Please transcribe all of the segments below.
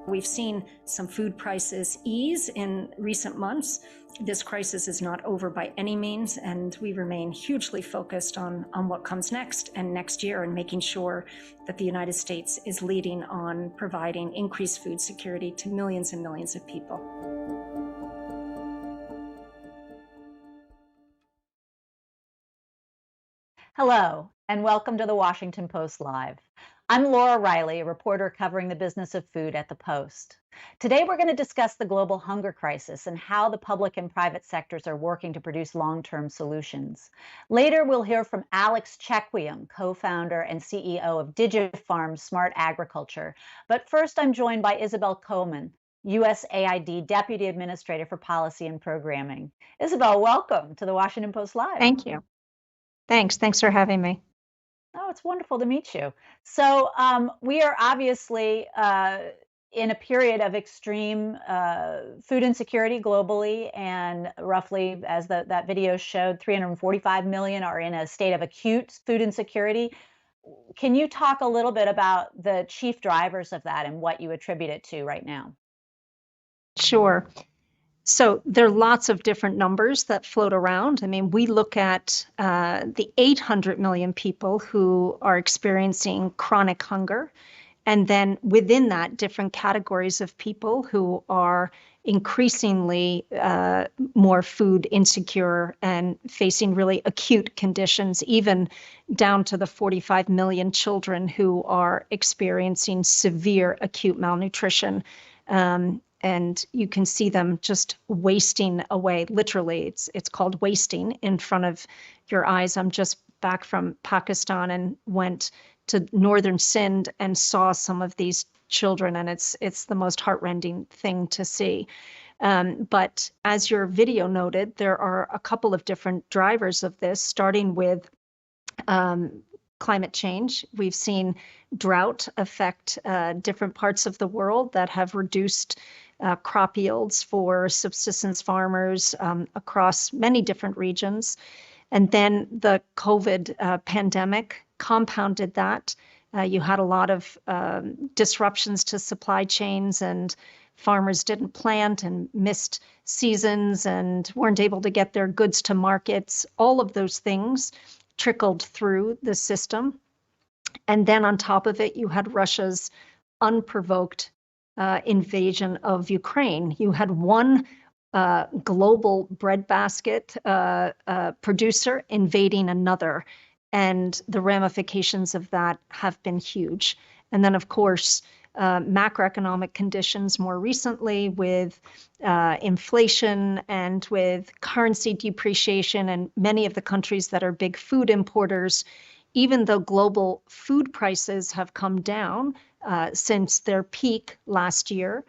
We've seen some food prices ease in recent months. This crisis is not over by any means, and we remain hugely focused on what comes next and next year, and making sure that the United States is leading on providing increased food security to millions and millions of people. Hello, and welcome to the Washington Post Live. I'm Laura Riley, a reporter covering the business of food at the Post. Today, we're going to discuss the global hunger crisis and how the public and private sectors are working to produce long-term solutions. Later, we'll hear from Alex Chequim, co-founder and CEO of DigiFarmz Smart Agriculture. But first, I'm joined by Isobel Coleman, USAID Deputy Administrator for Policy and Programming. Isobel, welcome to the Washington Post Live. Thank you. Thanks for having me. Oh, it's wonderful to meet you. So we are obviously in a period of extreme food insecurity globally, and roughly, as that video showed, 345 million are in a state of acute food insecurity. Can you talk a little bit about the chief drivers of that and what you attribute it to right now? Sure. So there are lots of different numbers that float around. I mean, we look at the 800 million people who are experiencing chronic hunger, and then within that, different categories of people who are increasingly more food insecure and facing really acute conditions, even down to the 45 million children who are experiencing severe acute malnutrition. And you can see them just wasting away. Literally, it's called wasting in front of your eyes. I'm just back from Pakistan and went to northern Sindh and saw some of these children, and it's the most heartrending thing to see. But as your video noted, there are a couple of different drivers of this, starting with climate change. We've seen drought affect different parts of the world that have reduced crop yields for subsistence farmers across many different regions. And then the COVID pandemic compounded that. You had a lot of disruptions to supply chains, and farmers didn't plant and missed seasons and weren't able to get their goods to markets. All of those things trickled through the system. And then on top of it, you had Russia's unprovoked invasion of Ukraine. You had one global breadbasket producer invading another, and the ramifications of that have been huge. And then, of course, macroeconomic conditions more recently with inflation and with currency depreciation, and many of the countries that are big food importers, even though global food prices have come down since their peak last year,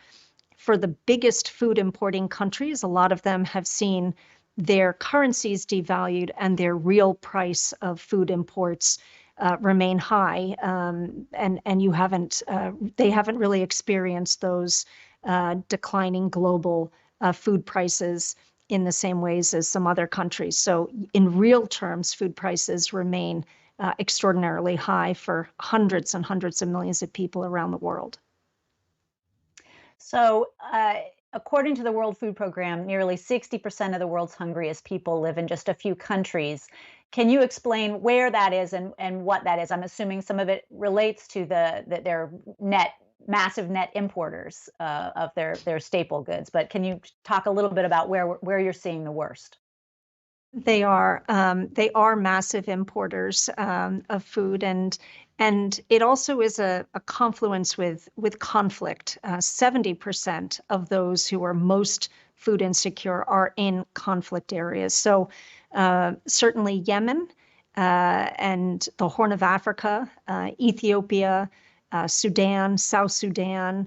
for the biggest food importing countries, a lot of them have seen their currencies devalued and their real price of food imports remain high, and they haven't really experienced those declining global food prices in the same ways as some other countries. So in real terms, food prices remain extraordinarily high for hundreds and hundreds of millions of people around the world. So according to the World Food Program, nearly 60% of the world's hungriest people live in just a few countries. Can you explain where that is and what that is? I'm assuming some of it relates to that they're massive net importers of their staple goods. But can you talk a little bit about where you're seeing the worst? They are massive importers of food, and it also is a confluence with conflict. 70% of those who are most food insecure are in conflict areas. So certainly Yemen and the Horn of Africa, Ethiopia, Sudan, South Sudan.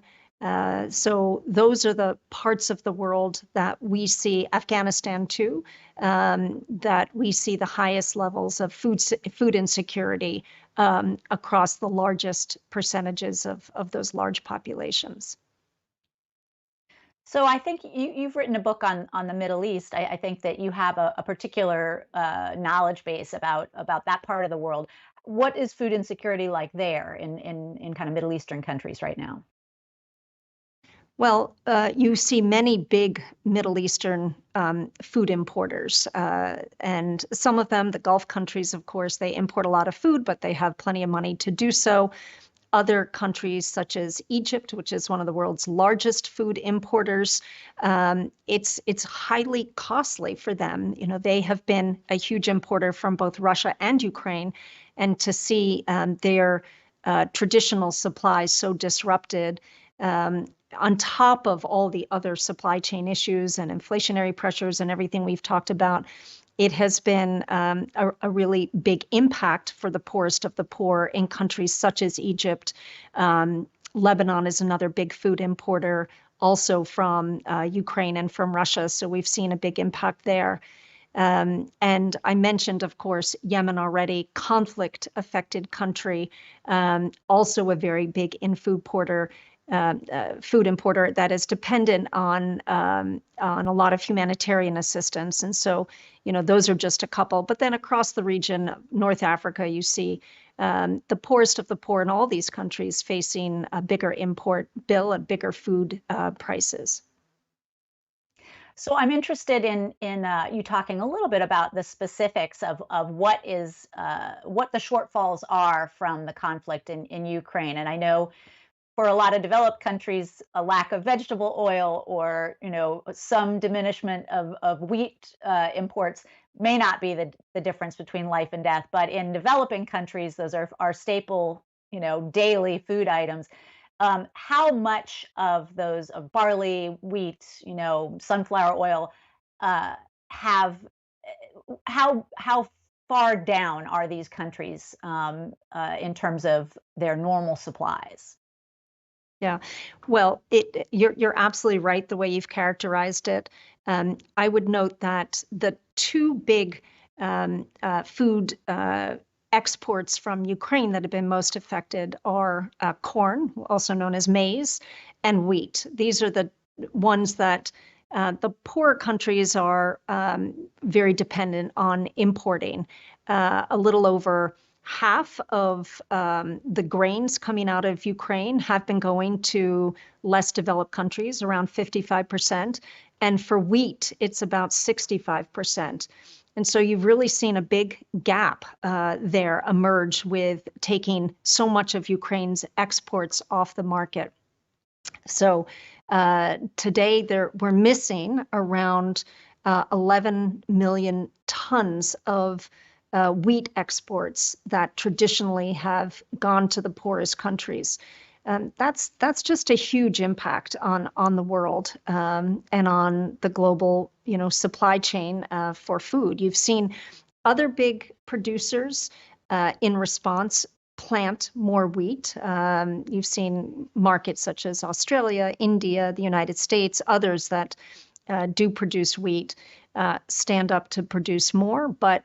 So those are the parts of the world that we see, Afghanistan too, that we see the highest levels of food insecurity across the largest percentages of those large populations. So I think you've written a book on the Middle East. I think that you have a particular knowledge base about that part of the world. What is food insecurity like there in kind of Middle Eastern countries right now? Well, you see many big Middle Eastern food importers, and some of them, the Gulf countries, of course, they import a lot of food, but they have plenty of money to do so. Other countries, such as Egypt, which is one of the world's largest food importers, it's highly costly for them. You know, they have been a huge importer from both Russia and Ukraine, and to see their traditional supplies so disrupted, on top of all the other supply chain issues and inflationary pressures and everything we've talked about, it has been a really big impact for the poorest of the poor in countries such as Egypt. Lebanon is another big food importer, also from Ukraine and from Russia. So we've seen a big impact there. And I mentioned, of course, Yemen already, conflict-affected country, also a very big food importer that is dependent on a lot of humanitarian assistance. And so, you know, those are just a couple. But then across the region, North Africa, you see the poorest of the poor in all these countries facing a bigger import bill and bigger food prices. So I'm interested in you talking a little bit about the specifics of what the shortfalls are from the conflict in Ukraine. And I know for a lot of developed countries, a lack of vegetable oil or, you know, some diminishment of wheat imports may not be the difference between life and death. But in developing countries, those are staple, you know, daily food items. How much of those of barley, wheat, you know, sunflower oil have how far down are these countries in terms of their normal supplies? Yeah, well, you're absolutely right the way you've characterized it. I would note that the two big food exports from Ukraine that have been most affected are corn, also known as maize, and wheat. These are the ones that the poorer countries are very dependent on importing. A little over half of the grains coming out of Ukraine have been going to less developed countries, around 55%. And for wheat, it's about 65%. And so you've really seen a big gap there emerge with taking so much of Ukraine's exports off the market. So today we're missing around 11 million tons of wheat exports that traditionally have gone to the poorest countries. That's just a huge impact on the world and on the global, you know, supply chain for food. You've seen other big producers in response plant more wheat. You've seen markets such as Australia, India, the United States, others that do produce wheat stand up to produce more, but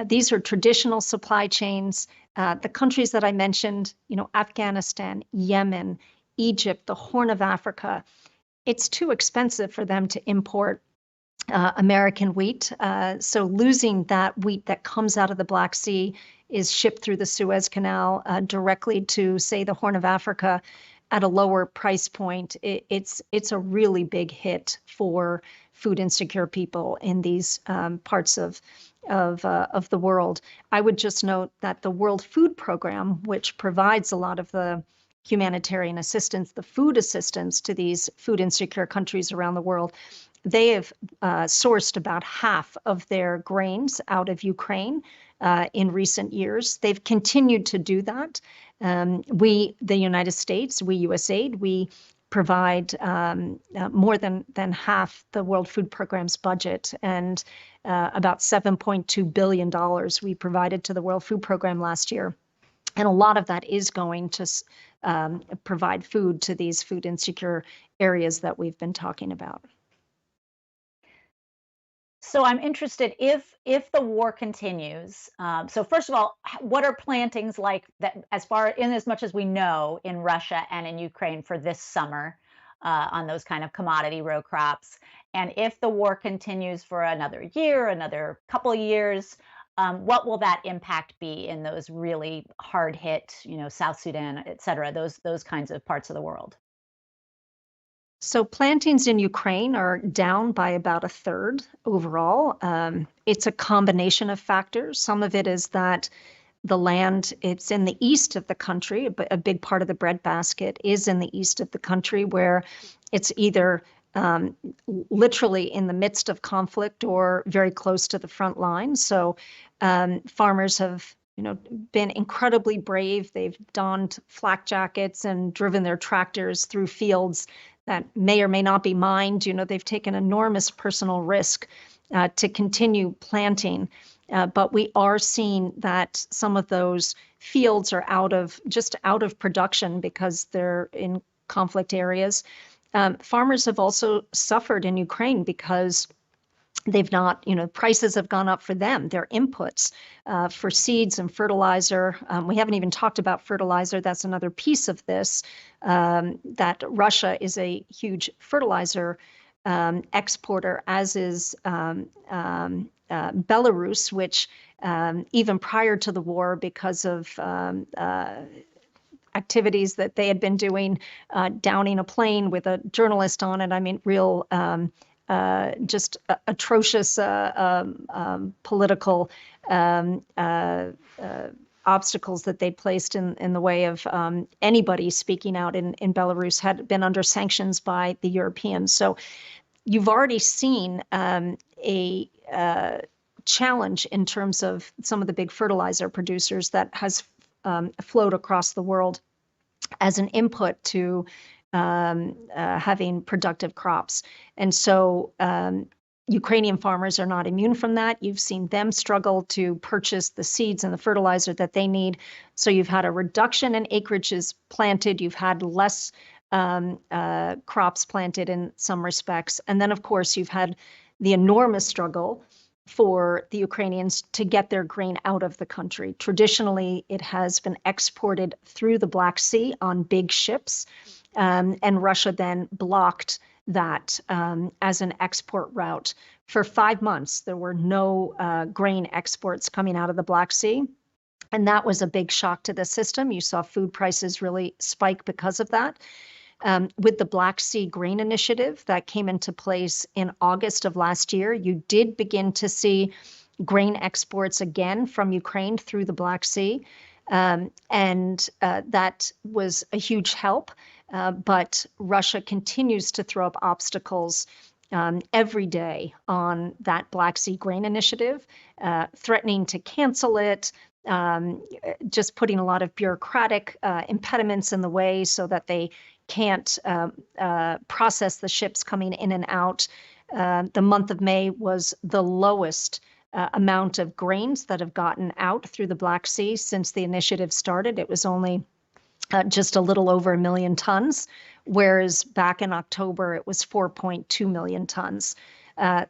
these are traditional supply chains. The countries that I mentioned, you know, Afghanistan, Yemen, Egypt, the Horn of Africa, it's too expensive for them to import American wheat. So losing that wheat that comes out of the Black Sea is shipped through the Suez Canal directly to, say, the Horn of Africa at a lower price point. It's a really big hit for food insecure people in these parts of the world. I would just note that the World Food Program, which provides a lot of the humanitarian assistance, the food assistance to these food insecure countries around the world, they have sourced about half of their grains out of Ukraine in recent years. They've continued to do that. We, the United States, we USAID, we provide more than half the World Food Program's budget, and about $7.2 billion we provided to the World Food Program last year. And a lot of that is going to provide food to these food insecure areas that we've been talking about. So I'm interested if the war continues. So first of all, what are plantings like that as much as we know in Russia and in Ukraine for this summer on those kind of commodity row crops? And if the war continues for another year, another couple of years, what will that impact be in those really hard hit, you know, South Sudan, et cetera, those kinds of parts of the world? So plantings in Ukraine are down by about a third overall. It's a combination of factors. Some of it is that the land, it's in the east of the country, but a big part of the breadbasket is in the east of the country, where it's either literally in the midst of conflict or very close to the front line. So farmers have been incredibly brave. They've donned flak jackets and driven their tractors through fields that may or may not be mined. They've taken enormous personal risk to continue planting. But we are seeing that some of those fields are out of production because they're in conflict areas. Farmers have also suffered in Ukraine because they've not, prices have gone up for them, their inputs for seeds and fertilizer. We haven't even talked about fertilizer. That's another piece of this, that Russia is a huge fertilizer exporter, as is Belarus, which even prior to the war, because of activities that they had been doing, downing a plane with a journalist on it. I mean, real just atrocious political obstacles that they placed in the way of anybody speaking out in Belarus had been under sanctions by the Europeans. So you've already seen a challenge in terms of some of the big fertilizer producers that has flowed across the world as an input to having productive crops. And so Ukrainian farmers are not immune from that. You've seen them struggle to purchase the seeds and the fertilizer that they need. So you've had a reduction in acreages planted. You've had less crops planted in some respects. And then, of course, you've had the enormous struggle for the Ukrainians to get their grain out of the country. Traditionally, it has been exported through the Black Sea on big ships, and Russia then blocked that as an export route. For 5 months, there were no grain exports coming out of the Black Sea. And that was a big shock to the system. You saw food prices really spike because of that. With the Black Sea Grain Initiative that came into place in August of last year, you did begin to see grain exports again from Ukraine through the Black Sea. And that was a huge help. But Russia continues to throw up obstacles every day on that Black Sea Grain Initiative, threatening to cancel it, just putting a lot of bureaucratic impediments in the way so that they can't process the ships coming in and out. The month of May was the lowest amount of grains that have gotten out through the Black Sea since the initiative started. It was only just a little over 1 million tons, whereas back in October, it was 4.2 million tons.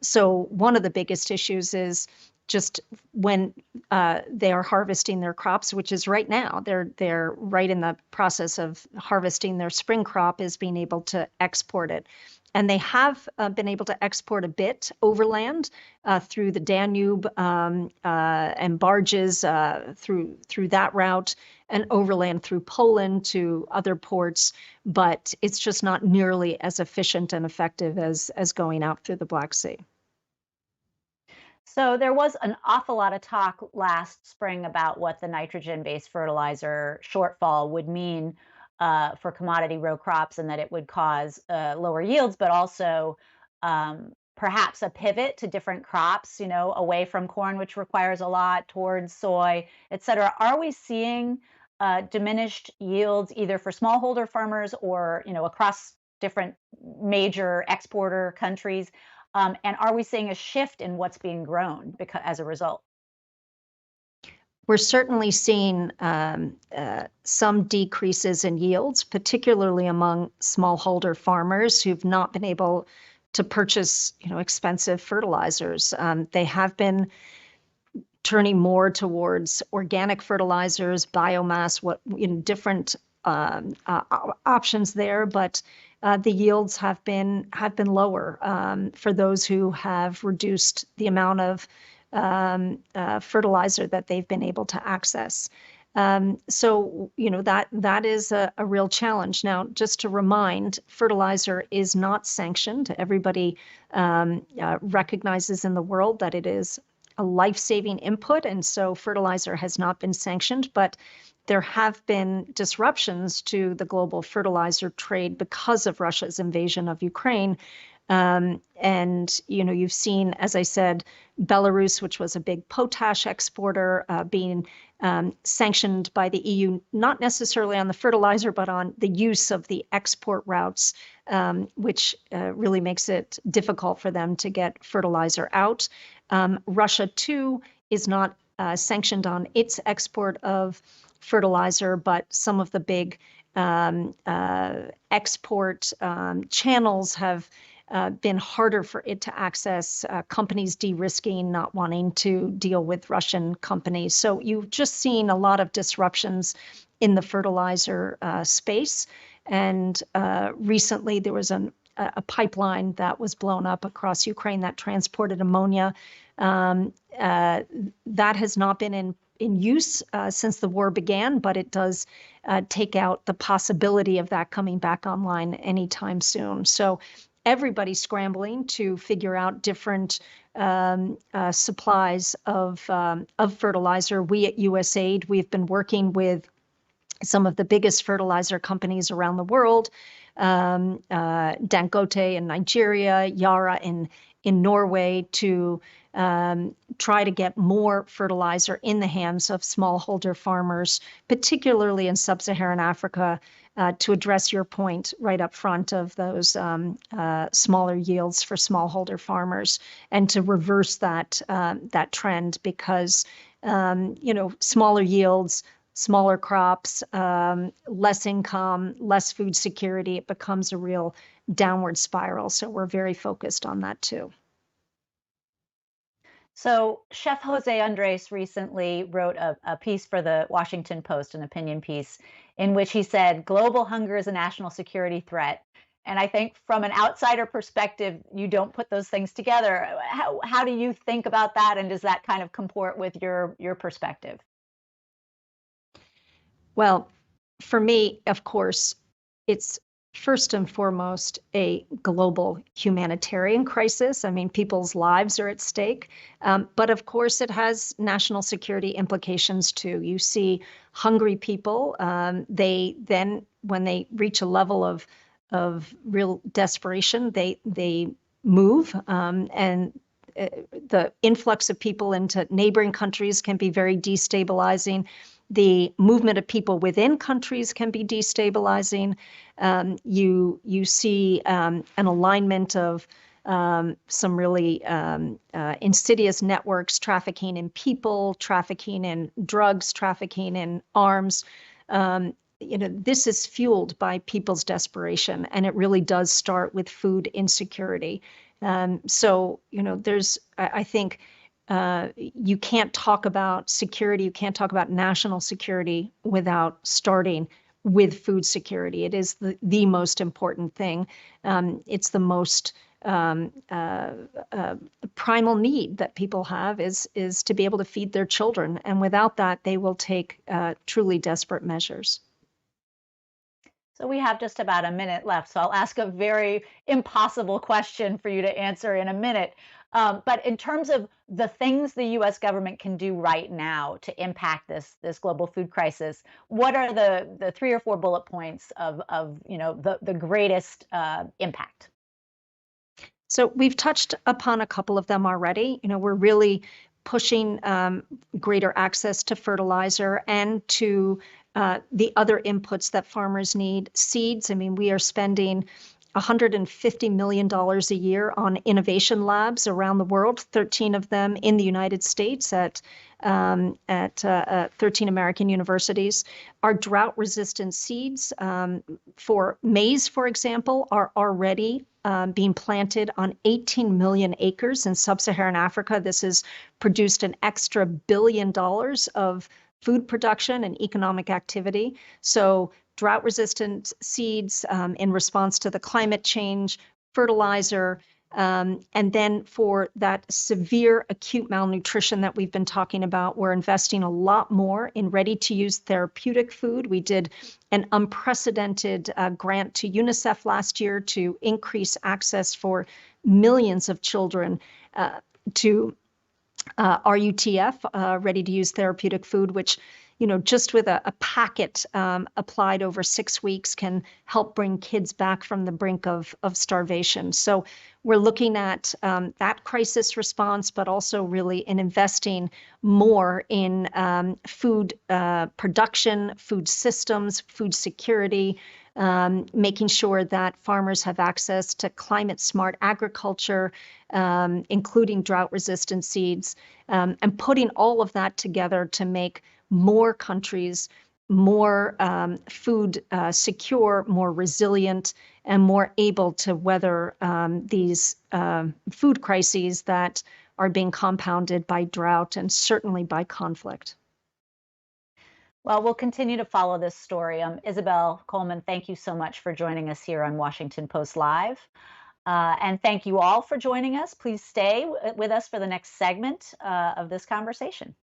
So one of the biggest issues is just when they are harvesting their crops, which is right now, they're right in the process of harvesting their spring crop, is being able to export it. And they have been able to export a bit overland through the Danube and barges through that route, and overland through Poland to other ports. But it's just not nearly as efficient and effective as going out through the Black Sea. So there was an awful lot of talk last spring about what the nitrogen-based fertilizer shortfall would mean for commodity row crops, and that it would cause lower yields, but also perhaps a pivot to different crops, away from corn, which requires a lot, towards soy, et cetera. Are we seeing diminished yields either for smallholder farmers or, across different major exporter countries? And are we seeing a shift in what's being grown as a result? We're certainly seeing some decreases in yields, particularly among smallholder farmers who've not been able to purchase, expensive fertilizers. They have been turning more towards organic fertilizers, biomass, different options there, but the yields have been lower for those who have reduced the amount of fertilizer that they've been able to access. So, that is a real challenge. Now, just to remind, fertilizer is not sanctioned. Everybody recognizes in the world that it is a life-saving input, and so fertilizer has not been sanctioned, but there have been disruptions to the global fertilizer trade because of Russia's invasion of Ukraine. And you've seen, as I said, Belarus, which was a big potash exporter, being sanctioned by the EU, not necessarily on the fertilizer, but on the use of the export routes, which really makes it difficult for them to get fertilizer out. Russia, too, is not sanctioned on its export of fertilizer, but some of the big export channels have been harder for it to access, companies de-risking, not wanting to deal with Russian companies. So you've just seen a lot of disruptions in the fertilizer space. And recently there was a pipeline that was blown up across Ukraine that transported ammonia. That has not been in use since the war began, but it does take out the possibility of that coming back online anytime soon. So everybody's scrambling to figure out different supplies of fertilizer. We at USAID, we've been working with some of the biggest fertilizer companies around the world, Dangote in Nigeria, Yara in Norway, to try to get more fertilizer in the hands of smallholder farmers, particularly in sub-Saharan Africa, to address your point right up front of those smaller yields for smallholder farmers, and to reverse that trend, because smaller yields, smaller crops, less income, less food security, it becomes a real downward spiral. So we're very focused on that too. So Chef Jose Andres recently wrote a piece for the Washington Post, an opinion piece, in which he said, global hunger is a national security threat. And I think from an outsider perspective, you don't put those things together. How do you think about that? And does that kind of comport with your perspective? Well, for me, of course, it's first and foremost a global humanitarian crisis. I mean, people's lives are at stake. But of course, it has national security implications too. You see hungry people, they then, when they reach a level of real desperation, they move, and the influx of people into neighboring countries can be very destabilizing. The movement of people within countries can be destabilizing. You see an alignment of some really insidious networks, trafficking in people, trafficking in drugs, trafficking in arms. This is fueled by people's desperation, and it really does start with food insecurity. So there's, I think, you can't talk about security, you can't talk about national security without starting with food security. It is the most important thing. It's the most primal need that people have is to be able to feed their children. And without that, they will take truly desperate measures. So we have just about a minute left. So I'll ask a very impossible question for you to answer in a minute. But in terms of the things the U.S. government can do right now to impact this global food crisis, what are the 3 or 4 bullet points of the greatest impact? So we've touched upon a couple of them already. We're really pushing greater access to fertilizer and to the other inputs that farmers need. Seeds, I mean, we are spending $150 million a year on innovation labs around the world, 13 of them in the United States at 13 American universities. Our drought-resistant seeds for maize, for example, are already being planted on 18 million acres in sub-Saharan Africa. This has produced an extra $1 billion of food production and economic activity. So drought-resistant seeds in response to the climate change, fertilizer, And then for that severe acute malnutrition that we've been talking about, we're investing a lot more in ready-to-use therapeutic food. We did an unprecedented grant to UNICEF last year to increase access for millions of children to RUTF, ready-to-use therapeutic food, which, just with a packet applied over 6 weeks can help bring kids back from the brink of starvation. So we're looking at that crisis response, but also really in investing more in food production, food systems, food security, making sure that farmers have access to climate smart agriculture, including drought resistant seeds, and putting all of that together to make more countries more food secure, more resilient, and more able to weather these food crises that are being compounded by drought and certainly by conflict. Well, we'll continue to follow this story. Isobel Coleman, thank you so much for joining us here on Washington Post Live. And thank you all for joining us. Please stay with us for the next segment of this conversation.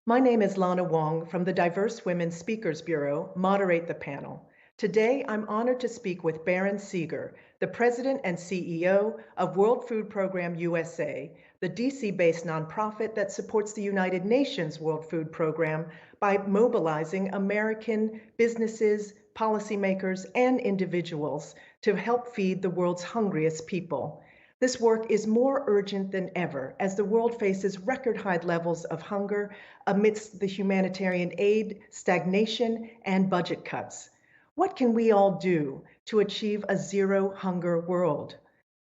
My name is Lana Wong from the Diverse Women Speakers Bureau, moderate the panel. Today, I'm honored to speak with Baron Seeger, the President and CEO of World Food Program USA, the DC-based nonprofit that supports the United Nations World Food Program by mobilizing American businesses, policymakers, and individuals to help feed the world's hungriest people. This work is more urgent than ever as the world faces record high levels of hunger amidst the humanitarian aid, stagnation, and budget cuts. What can we all do to achieve a zero hunger world?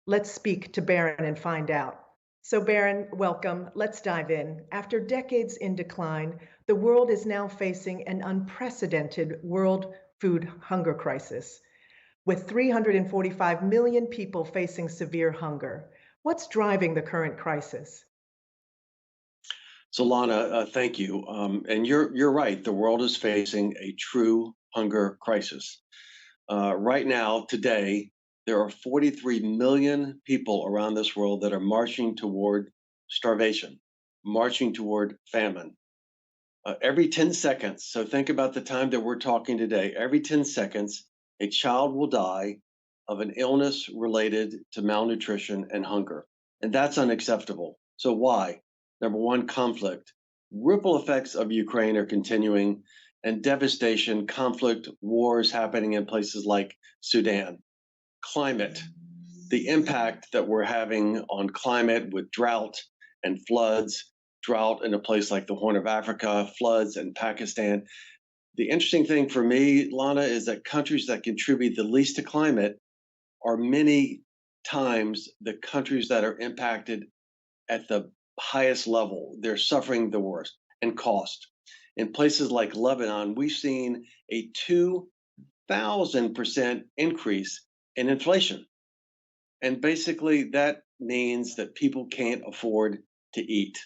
Let's speak to Baron and find out. So Baron, welcome. Let's dive in. After decades in decline, the world is now facing an unprecedented world food hunger crisis, with 345 million people facing severe hunger. What's driving the current crisis? So Lana, thank you. And you're right. The world is facing a true hunger crisis. Right now, today, there are 43 million people around this world that are marching toward starvation, marching toward famine. Every 10 seconds, so think about the time that we're talking today, every 10 seconds, a child will die of an illness related to malnutrition and hunger. And that's unacceptable. So why? Number one, conflict. Ripple effects of Ukraine are continuing, and devastation, conflict, wars happening in places like Sudan. Climate, the impact that we're having on climate with drought and floods, drought in a place like the Horn of Africa, floods in Pakistan. The interesting thing for me, Lana, is that countries that contribute the least to climate are many times the countries that are impacted at the highest level. They're suffering the worst and cost. In places like Lebanon, we've seen a 2,000% increase in inflation. And basically that means that people can't afford to eat.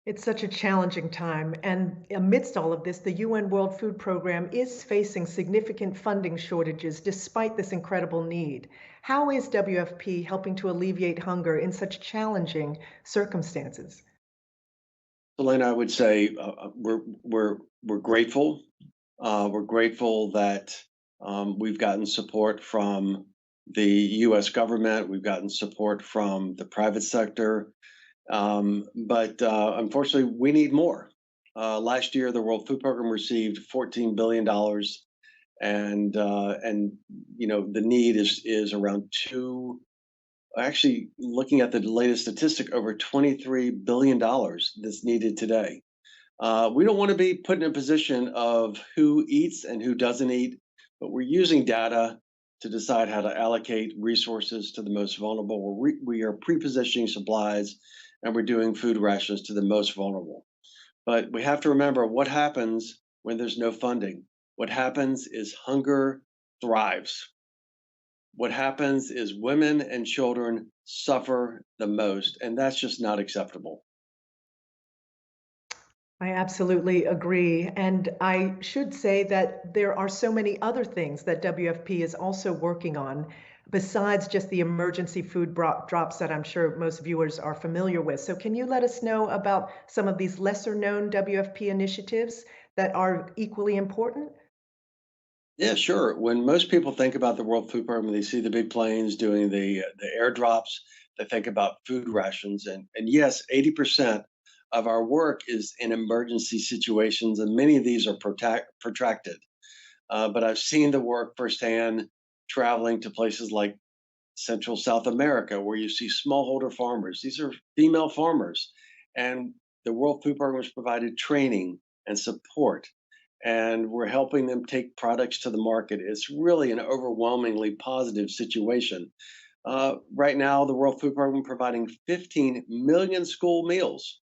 It's such a challenging time, and amidst all of this, the UN World Food Program is facing significant funding shortages despite this incredible need. How is WFP helping to alleviate hunger in such challenging circumstances? Elena, I would say we're grateful. We're grateful that we've gotten support from the U.S. government. We've gotten support from the private sector. But unfortunately, we need more. Last year, the World Food Program received $14 billion, and the need is around two. Actually, looking at the latest statistic, over $23 billion that's needed today. We don't want to be put in a position of who eats and who doesn't eat, but we're using data to decide how to allocate resources to the most vulnerable. We are pre-positioning supplies and we're doing food rations to the most vulnerable. But we have to remember what happens when there's no funding. What happens is hunger thrives. What happens is women and children suffer the most, and that's just not acceptable. I absolutely agree. And I should say that there are so many other things that WFP is also working on besides just the emergency food drops that I'm sure most viewers are familiar with. So, can you let us know about some of these lesser known WFP initiatives that are equally important? Yeah, sure. When most people think about the World Food Program, they see the big planes doing the airdrops. They think about food rations, and yes, 80% of our work is in emergency situations, and many of these are protracted. But I've seen the work firsthand, traveling to places like Central South America, where you see smallholder farmers. These are female farmers, and the World Food Program has provided training and support, and we're helping them take products to the market. It's really an overwhelmingly positive situation. Right now, the World Food Program providing 15 million school meals.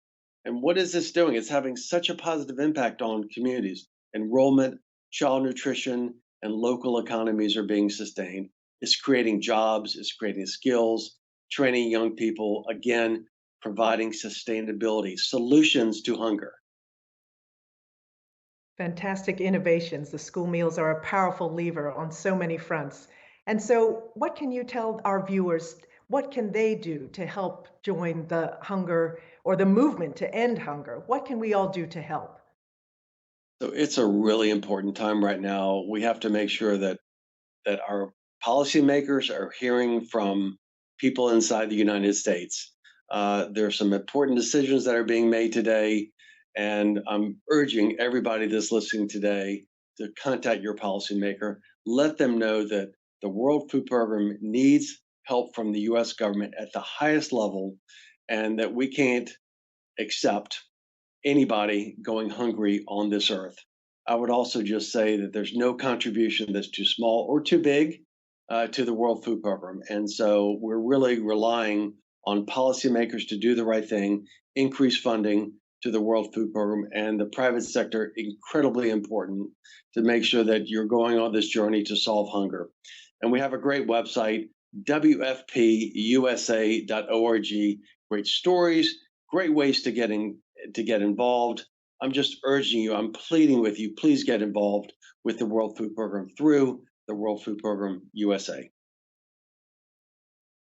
And what is this doing? It's having such a positive impact on communities. Enrollment, child nutrition, and local economies are being sustained. It's creating jobs, it's creating skills, training young people, again, providing sustainability, solutions to hunger. Fantastic innovations. The school meals are a powerful lever on so many fronts. And so, what can you tell our viewers? What can they do to help join the hunger or the movement to end hunger? What can we all do to help? So it's a really important time right now. We have to make sure that our policymakers are hearing from people inside the United States. There are some important decisions that are being made today, and I'm urging everybody that's listening today to contact your policymaker. Let them know that the World Food Program needs help from the US government at the highest level, and that we can't accept anybody going hungry on this earth. I would also just say that there's no contribution that's too small or too big to the World Food Program. And so we're really relying on policymakers to do the right thing, increase funding to the World Food Program, and the private sector, incredibly important to make sure that you're going on this journey to solve hunger. And we have a great website, wfpusa.org. Great stories, great ways to get involved. I'm just urging you, I'm pleading with you, please get involved with the World Food Program through the World Food Program USA.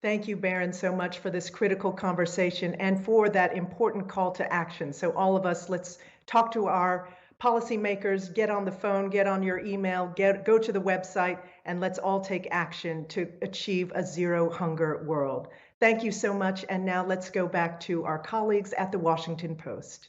Thank you, Baron, so much for this critical conversation and for that important call to action. So, all of us, let's talk to our policymakers, get on the phone, get on your email, go to the website, and let's all take action to achieve a zero hunger world. Thank you so much. And now let's go back to our colleagues at the Washington Post.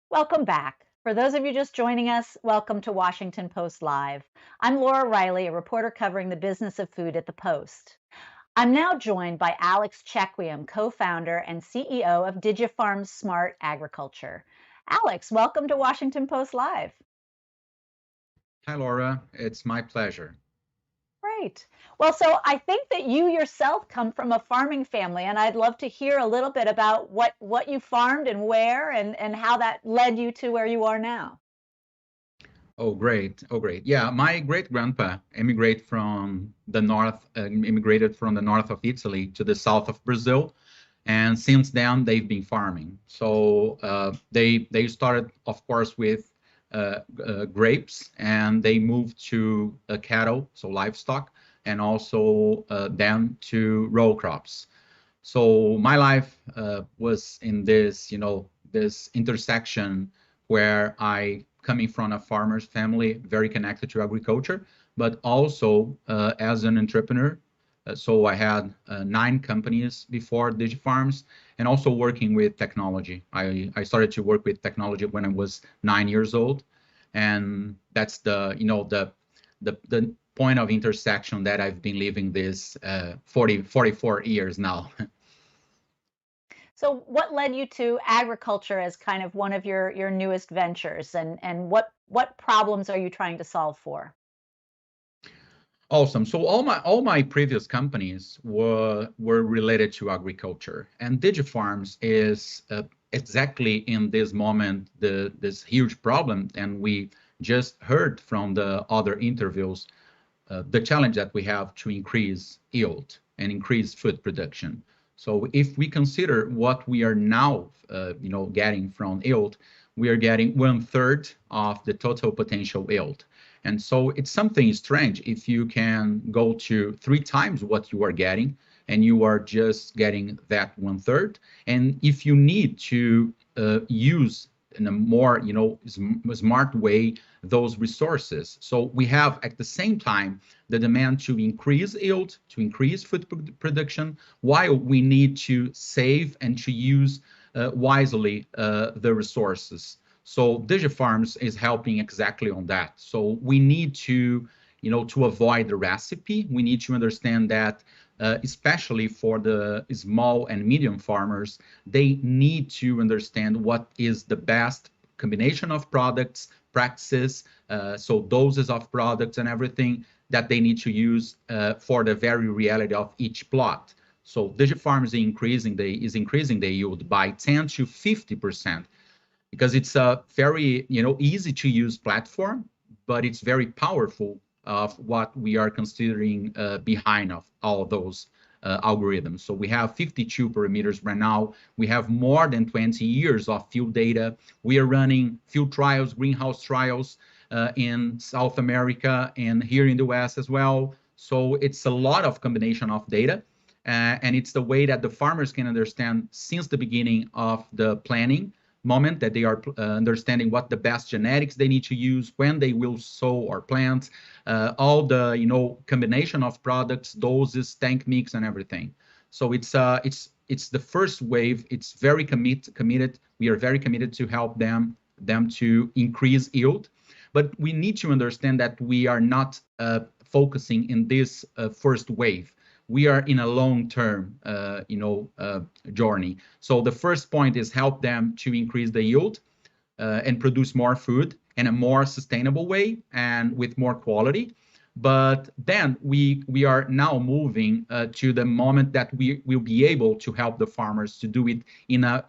Welcome back. For those of you just joining us, welcome to Washington Post Live. I'm Laura Riley, a reporter covering the business of food at the Post. I'm now joined by Alex Chequim, co-founder and CEO of DigiFarmz Smart Agriculture. Alex, welcome to Washington Post Live. Hi, Laura. It's my pleasure. Great. great. Well, so I think that you yourself come from a farming family, and I'd love to hear a little bit about what you farmed and where, and how that led you to where you are now. Oh, great. Oh, great. Yeah, my great grandpa immigrated from the north of Italy to the south of Brazil. And since then, they've been farming. So they started, of course, with grapes, and they moved to cattle, so livestock, and also then to row crops. So my life was in this, this intersection where I, coming from a farmer's family, very connected to agriculture, but also as an entrepreneur. So I had 9 companies before DigiFarmz, and also working with technology. I started to work with technology when I was 9 years old, and that's the point of intersection that I've been living this 44 years now. So what led you to agriculture as kind of one of your newest ventures, and what problems are you trying to solve for? Awesome. So all my previous companies were related to agriculture, and DigiFarmz is exactly in this moment this huge problem. And we just heard from the other interviews the challenge that we have to increase yield and increase food production. So if we consider what we are now, getting from yield, we are getting 1/3 of the total potential yield. And so it's something strange if you can go to 3 times what you are getting, and you are just getting that 1/3. And if you need to use in a more, smart way those resources. So we have at the same time the demand to increase yield, to increase food production, while we need to save and to use wisely the resources. So DigiFarmz is helping exactly on that. So we need to, to avoid the recipe. We need to understand that, especially for the small and medium farmers, they need to understand what is the best combination of products, practices, so doses of products and everything that they need to use for the very reality of each plot. So DigiFarmz is increasing the yield by 10 to 50%, because it's a very easy to use platform, but it's very powerful of what we are considering behind of all of those algorithms. So we have 52 parameters right now. We have more than 20 years of field data. We are running field trials, greenhouse trials in South America and here in the West as well. So it's a lot of combination of data. And it's the way that the farmers can understand since the beginning of the planning moment, that they are understanding what the best genetics they need to use, when they will sow or plant, all the combination of products, doses, tank mix, and everything. So it's the first wave. It's very committed. We are very committed to help them to increase yield, but we need to understand that we are not focusing in this first wave. We are in a long-term, journey. So the first point is help them to increase the yield and produce more food in a more sustainable way and with more quality. But then we are now moving to the moment that we will be able to help the farmers to do it in a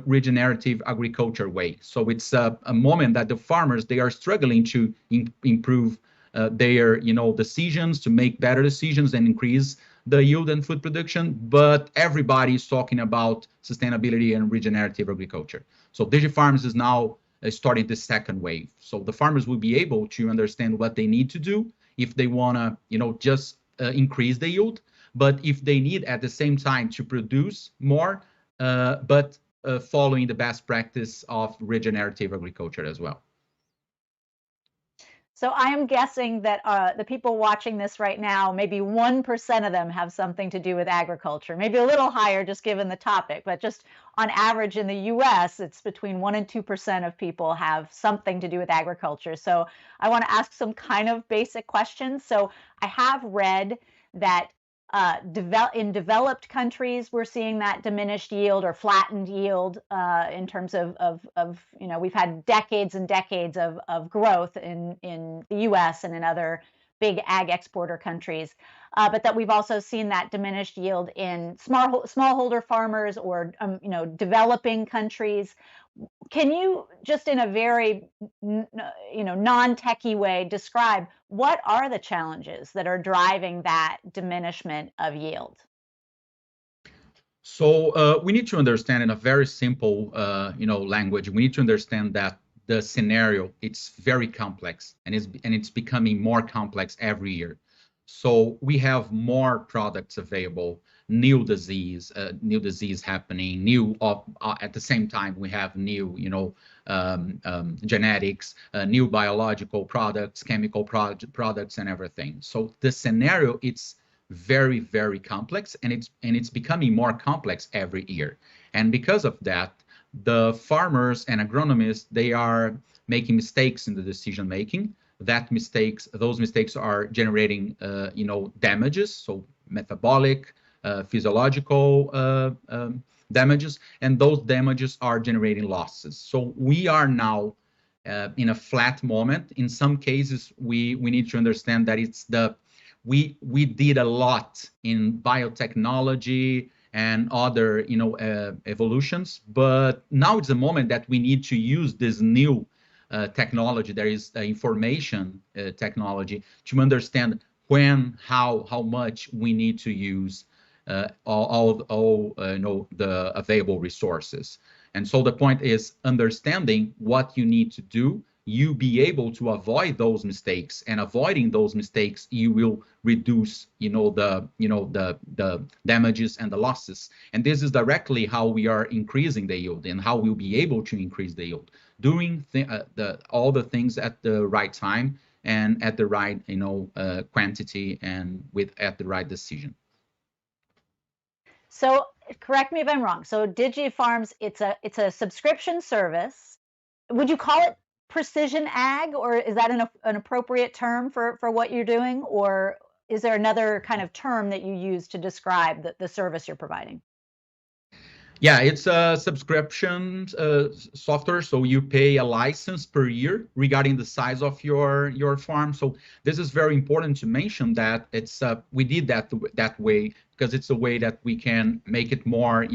regenerative agriculture way. So it's a moment that the farmers, they are struggling to improve their decisions, to make better decisions and increase the yield and food production, but everybody is talking about sustainability and regenerative agriculture. So DigiFarmz is now starting the second wave. So the farmers will be able to understand what they need to do if they want to just increase the yield, but if they need at the same time to produce more, but following the best practice of regenerative agriculture as well. So I am guessing that the people watching this right now, maybe 1% of them have something to do with agriculture, maybe a little higher just given the topic, but just on average in the US, it's between 1% and 2% of people have something to do with agriculture. So I want to ask some kind of basic questions. So I have read that in developed countries, we're seeing that diminished yield or flattened yield in terms of we've had decades and decades of growth in the US and in other big ag exporter countries, but that we've also seen that diminished yield in smallholder farmers or developing countries. Can you just in a very non-techie way describe what are the challenges that are driving that diminishment of yield? So we need to understand in a very simple, language. We need to understand that the scenario, it's very complex, and it's becoming more complex every year. So we have more products available, new disease happening, at the same time we have new, genetics, new biological products, chemical products, and everything. So the scenario, it's very, very complex, and it's becoming more complex every year. And because of that, the farmers and agronomists, they are making mistakes in the decision making. Those mistakes are generating, damages, so metabolic, physiological damages, and those damages are generating losses. So we are now in a flat moment. In some cases, we need to understand that we did a lot in biotechnology and other evolutions, but now it's a moment that we need to use this new technology. There is information technology to understand when, how much we need to use all the available resources. And so the point is understanding what you need to do. You be able to avoid those mistakes, and avoiding those mistakes, you will reduce, the damages and the losses. And this is directly how we are increasing the yield, and how we'll be able to increase the yield, doing all the things at the right time and at the right, quantity, and at the right decision. So correct me if I'm wrong. So DigiFarmz, it's a subscription service. Would you call it precision ag, or is that an appropriate term for what you're doing, or is there another kind of term that you use to describe the service you're providing? Yeah, it's a subscription software, so you pay a license per year regarding the size of your farm. So this is very important to mention that we did that way because it's a way that we can make it more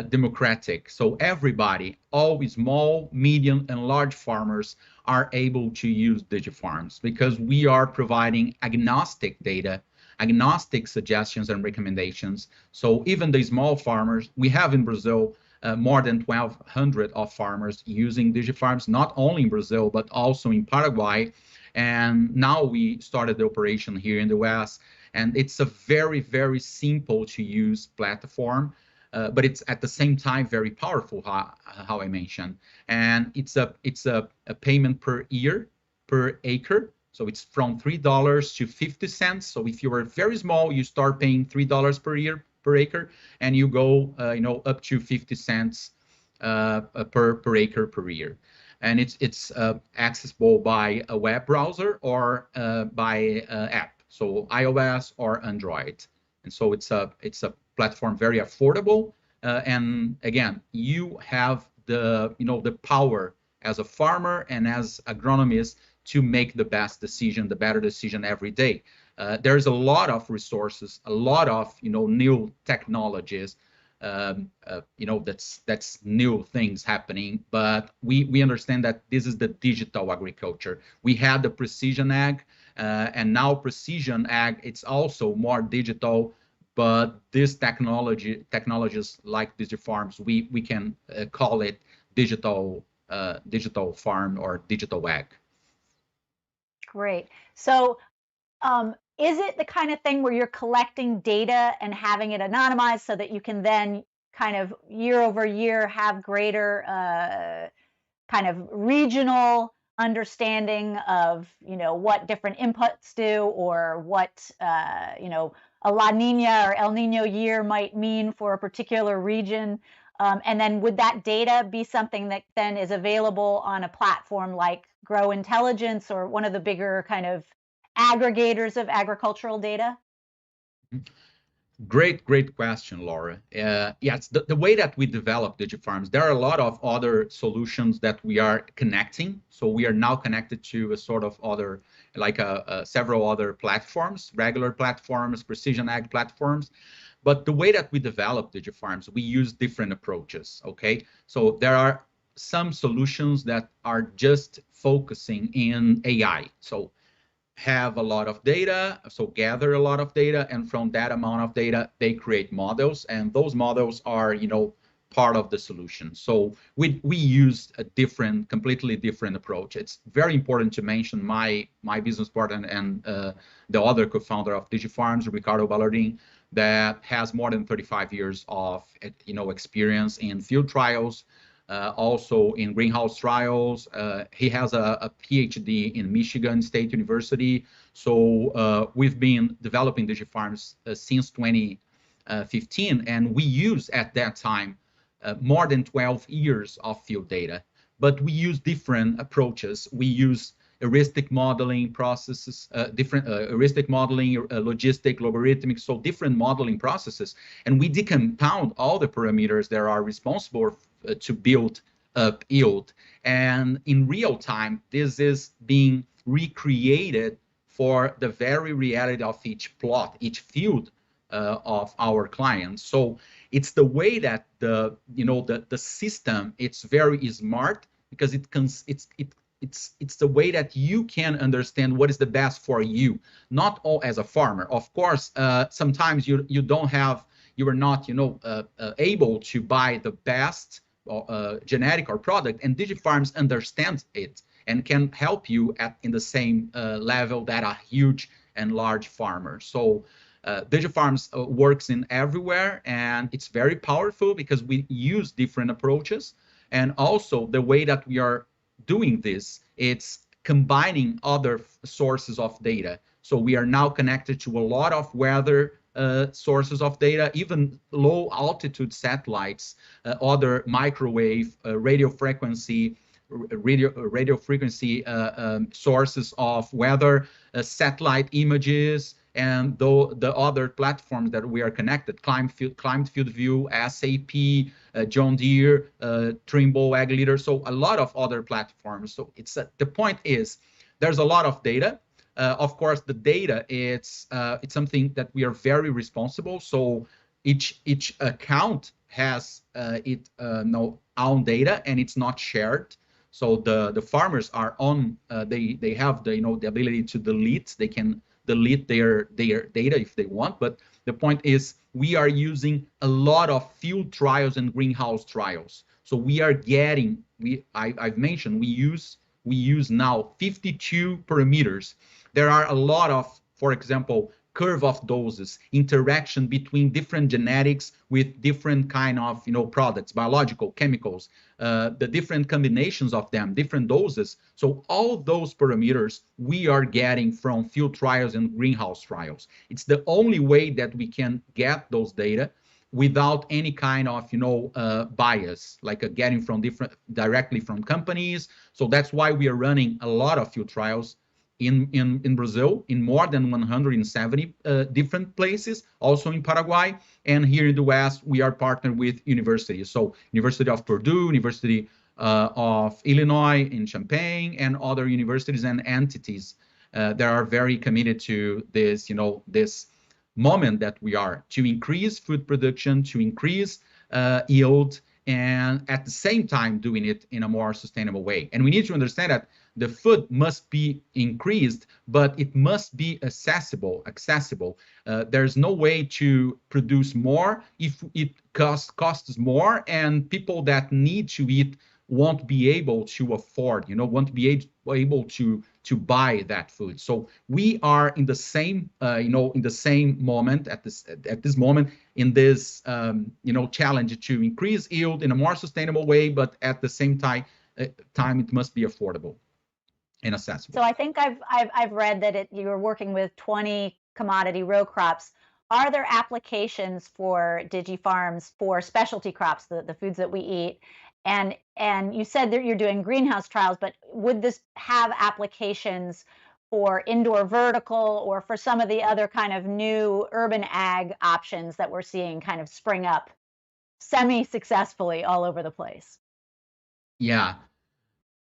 democratic. So everybody, all small, medium, and large farmers are able to use DigiFarmz because we are providing agnostic data, agnostic suggestions and recommendations. So even the small farmers, we have in Brazil more than 1,200 of farmers using DigiFarmz, not only in Brazil, but also in Paraguay. And now we started the operation here in the US, and it's a very, very simple to use platform. But it's at the same time very powerful, how I mentioned, and it's a payment per year per acre. So it's from $3 to 50 cents. So if you are very small, you start paying $3 per year per acre, and you go up to 50 cents per acre per year. And it's accessible by a web browser or by app, so iOS or Android. And so it's a platform very affordable, and again, you have the power as a farmer and as agronomist to make the better decision every day. There's a lot of resources, a lot of new technologies, that's new things happening, but we understand that this is the digital agriculture. We had the precision ag, and now precision ag, it's also more digital. But this technologies like DigiFarmz, we can call it digital farm or digital ag. Great. So is it the kind of thing where you're collecting data and having it anonymized so that you can then kind of year over year have greater kind of regional understanding of what different inputs do, or what a La Nina or El Nino year might mean for a particular region? And then would that data be something that then is available on a platform like Grow Intelligence or one of the bigger kind of aggregators of agricultural data? Great question, Laura. Yes, the way that we develop DigiFarmz, there are a lot of other solutions that we are connecting. So we are now connected to a sort of other, like several other platforms, regular platforms, precision ag platforms. But the way that we develop DigiFarmz, we use different approaches, okay? So there are some solutions that are just focusing in AI. So have a lot of data, so gather a lot of data, and from that amount of data, they create models, and those models are, part of the solution. So we use a completely different approach. It's very important to mention my business partner and the other co-founder of DigiFarmz, Ricardo Ballardin, that has more than 35 years of experience in field trials, also in greenhouse trials. He has a PhD in Michigan State University. So we've been developing DigiFarmz since 2015, and we use at that time more than 12 years of field data. But we use different approaches. We use heuristic modeling processes, different heuristic modeling, logistic, logarithmic, so different modeling processes. And we decompound all the parameters that are responsible to build up yield. And in real time, this is being recreated for the very reality of each plot, each field of our clients. So it's the way that the system, it's very smart, because it's the way that you can understand what is the best for you, not all as a farmer. Of course, sometimes you are not able to buy the best genetic or product, and DigiFarmz understands it and can help you in the same level that a huge and large farmer. So DigiFarmz works in everywhere, and it's very powerful because we use different approaches. And also the way that we are doing this, it's combining other sources of data. So we are now connected to a lot of weather sources of data, even low altitude satellites, other microwave, radio frequency sources of weather, satellite images, and the other platforms that we are connected, Climate Field View, SAP, John Deere, Trimble, Ag Leader, so a lot of other platforms. So the point is, there's a lot of data. Of course, the data, it's something that we are very responsible. So each account has its own data, and it's not shared. So the farmers are on. They have the ability to delete. They can delete their data if they want. But the point is, we are using a lot of field trials and greenhouse trials. So we are getting. I've mentioned we use now 52 parameters. There are a lot of, for example, curve of doses, interaction between different genetics with different kind of products, biological, chemicals, the different combinations of them, different doses. So all those parameters we are getting from field trials and greenhouse trials. It's the only way that we can get those data without any kind of bias, like getting directly from companies. So that's why we are running a lot of field trials in Brazil, in more than 170 different places, also in Paraguay. And here in the West, we are partnered with universities. So University of Purdue, University of Illinois in Champaign, and other universities and entities that are very committed to this, this moment that we are, to increase food production, to increase yield, and at the same time doing it in a more sustainable way. And we need to understand that the food must be increased, but it must be accessible. There's no way to produce more if it costs more, and people that need to eat won't be able to afford, won't be able to buy that food. So we are in the same, in the same moment at this moment in this, challenge to increase yield in a more sustainable way, but at the same time it must be affordable and accessible. So I think I've read that you're working with 20 commodity row crops. Are there applications for DigiFarmz for specialty crops, the foods that we eat? And you said that you're doing greenhouse trials, but would this have applications for indoor vertical or for some of the other kind of new urban ag options that we're seeing kind of spring up semi-successfully all over the place? Yeah.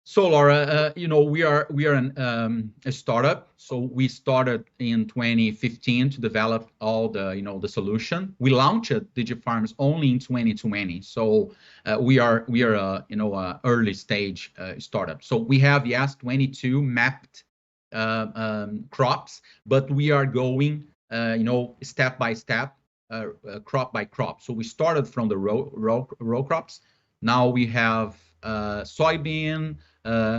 So Laura, we are a startup. So we started in 2015 to develop all the solution. We launched DigiFarmz only in 2020. So we are a early stage startup. So we have 22 mapped crops, but we are going step by step, crop by crop. So we started from the row crops. Now we have soybean,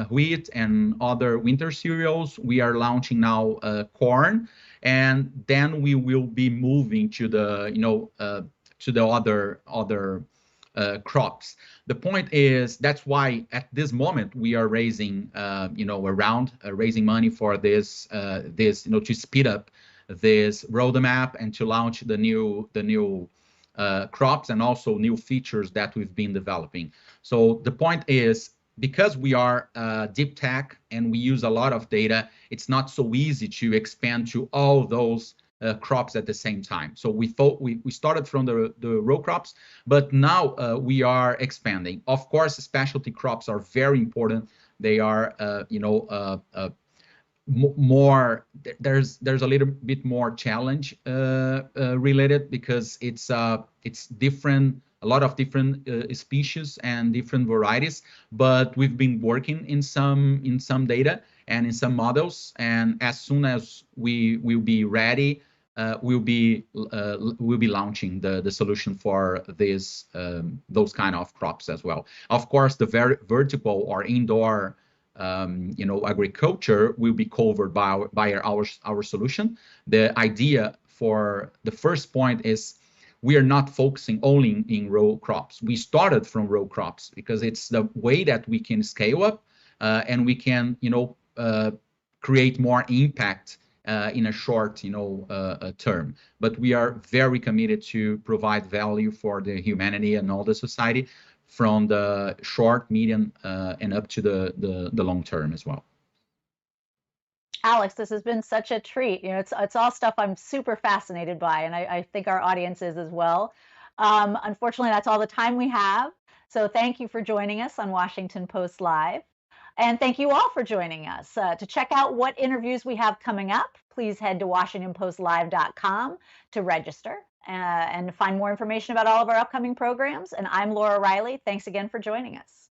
wheat, and other winter cereals. We are launching now corn, and then we will be moving to the other crops. The point is that's why at this moment we are raising raising money for this to speed up this roadmap and to launch the new crops and also new features that we've been developing. So the point is, because we are deep tech and we use a lot of data, it's not so easy to expand to all those crops at the same time. So we started from the row crops, but now we are expanding. Of course, specialty crops are very important. They are, more. There's a little bit more challenge related because it's different. A lot of different species and different varieties, but we've been working in some data and in some models, and as soon as we will be ready, we'll be launching the solution for those kind of crops as well. Of course, the vertical or indoor agriculture will be covered by our solution. The idea for the first point is we are not focusing only in row crops. We started from row crops because it's the way that we can scale up and we can, create more impact in a short, term. But we are very committed to provide value for the humanity and all the society from the short, medium, and up to the long term as well. Alex, this has been such a treat. It's all stuff I'm super fascinated by, and I think our audience is as well. Unfortunately, that's all the time we have. So thank you for joining us on Washington Post Live. And thank you all for joining us. To check out what interviews we have coming up, please head to WashingtonPostLive.com to register and find more information about all of our upcoming programs. And I'm Laura Riley. Thanks again for joining us.